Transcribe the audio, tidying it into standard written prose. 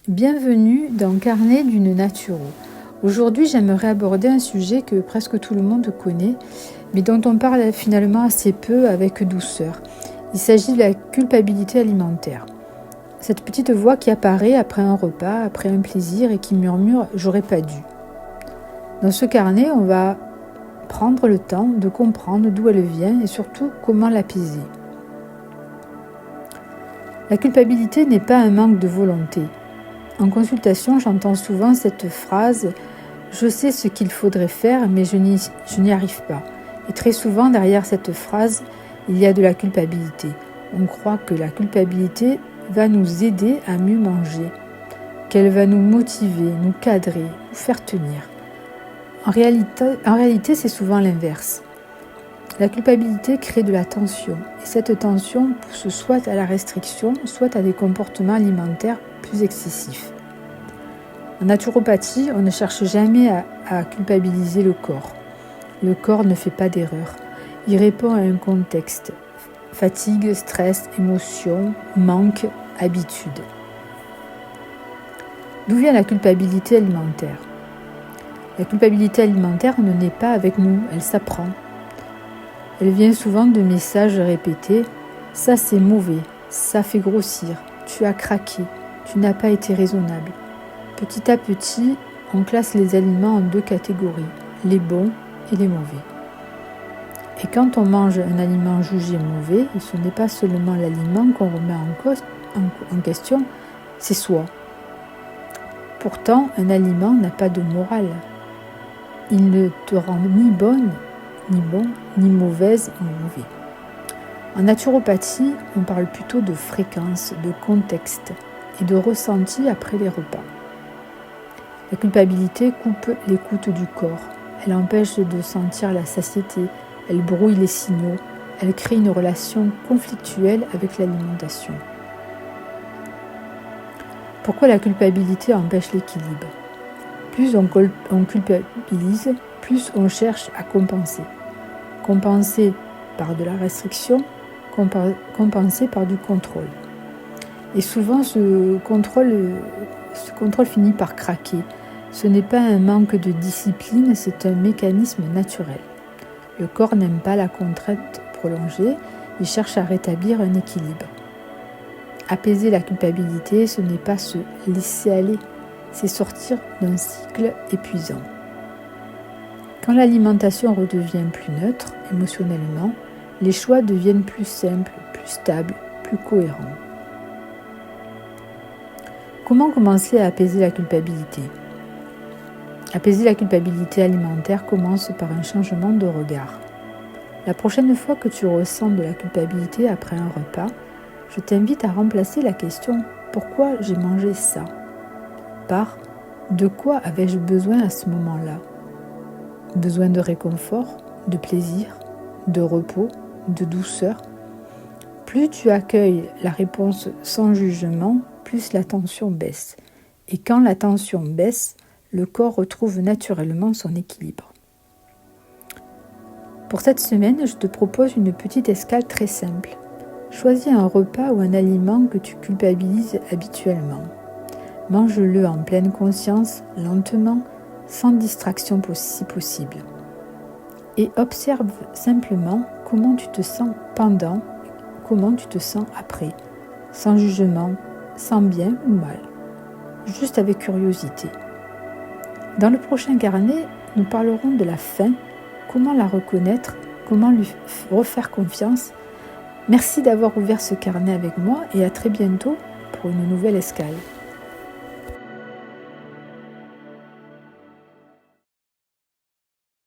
Bienvenue dans Carnet d'une naturo. Aujourd'hui, j'aimerais aborder un sujet que presque tout le monde connaît, mais dont on parle finalement assez peu avec douceur. Il s'agit de la culpabilité alimentaire. Cette petite voix qui apparaît après un repas, après un plaisir et qui murmure « j'aurais pas dû ». Dans ce carnet, on va prendre le temps de comprendre d'où elle vient et surtout comment l'apaiser. La culpabilité n'est pas un manque de volonté. En consultation, j'entends souvent cette phrase « je sais ce qu'il faudrait faire, mais je n'y arrive pas ». Et très souvent, derrière cette phrase, il y a de la culpabilité. On croit que la culpabilité va nous aider à mieux manger, qu'elle va nous motiver, nous cadrer, nous faire tenir. En réalité, c'est souvent l'inverse. La culpabilité crée de la tension, et cette tension pousse soit à la restriction, soit à des comportements alimentaires plus excessifs. En naturopathie, on ne cherche jamais à culpabiliser le corps. Le corps ne fait pas d'erreur. Il répond à un contexte. Fatigue, stress, émotion, manque, habitude. D'où vient la culpabilité alimentaire ? La culpabilité alimentaire ne naît pas avec nous, elle s'apprend. Elle vient souvent de messages répétés « ça c'est mauvais, ça fait grossir, tu as craqué, tu n'as pas été raisonnable ». Petit à petit, on classe les aliments en deux catégories, les bons et les mauvais. Et quand on mange un aliment jugé mauvais, ce n'est pas seulement l'aliment qu'on remet en question, c'est soi. Pourtant, un aliment n'a pas de morale. Il ne te rend ni bonne, ni bon, ni mauvaise, ni mauvais. En naturopathie, on parle plutôt de fréquence, de contexte et de ressenti après les repas. La culpabilité coupe l'écoute du corps. Elle empêche de sentir la satiété, elle brouille les signaux, elle crée une relation conflictuelle avec l'alimentation. Pourquoi la culpabilité empêche l'équilibre ? Plus on culpabilise, plus on cherche à compenser. Compenser par de la restriction, compenser par du contrôle. Et souvent, ce contrôle finit par craquer. Ce n'est pas un manque de discipline, c'est un mécanisme naturel. Le corps n'aime pas la contrainte prolongée, il cherche à rétablir un équilibre. Apaiser la culpabilité, ce n'est pas se laisser aller, c'est sortir d'un cycle épuisant. Quand l'alimentation redevient plus neutre émotionnellement, les choix deviennent plus simples, plus stables, plus cohérents. Comment commencer à apaiser la culpabilité ? Apaiser la culpabilité alimentaire commence par un changement de regard. La prochaine fois que tu ressens de la culpabilité après un repas, je t'invite à remplacer la question « Pourquoi j'ai mangé ça ?» par « De quoi avais-je besoin à ce moment-là ?» Besoin de réconfort, de plaisir, de repos, de douceur. Plus tu accueilles la réponse sans jugement, plus la tension baisse. Et quand la tension baisse, le corps retrouve naturellement son équilibre. Pour cette semaine, je te propose une petite escale très simple. Choisis un repas ou un aliment que tu culpabilises habituellement. Mange-le en pleine conscience, lentement, sans distraction si possible. Et observe simplement comment tu te sens pendant, comment tu te sens après, sans jugement, sans bien ou mal, juste avec curiosité. Dans le prochain carnet, nous parlerons de la faim, comment la reconnaître, comment lui refaire confiance. Merci d'avoir ouvert ce carnet avec moi et à très bientôt pour une nouvelle escale.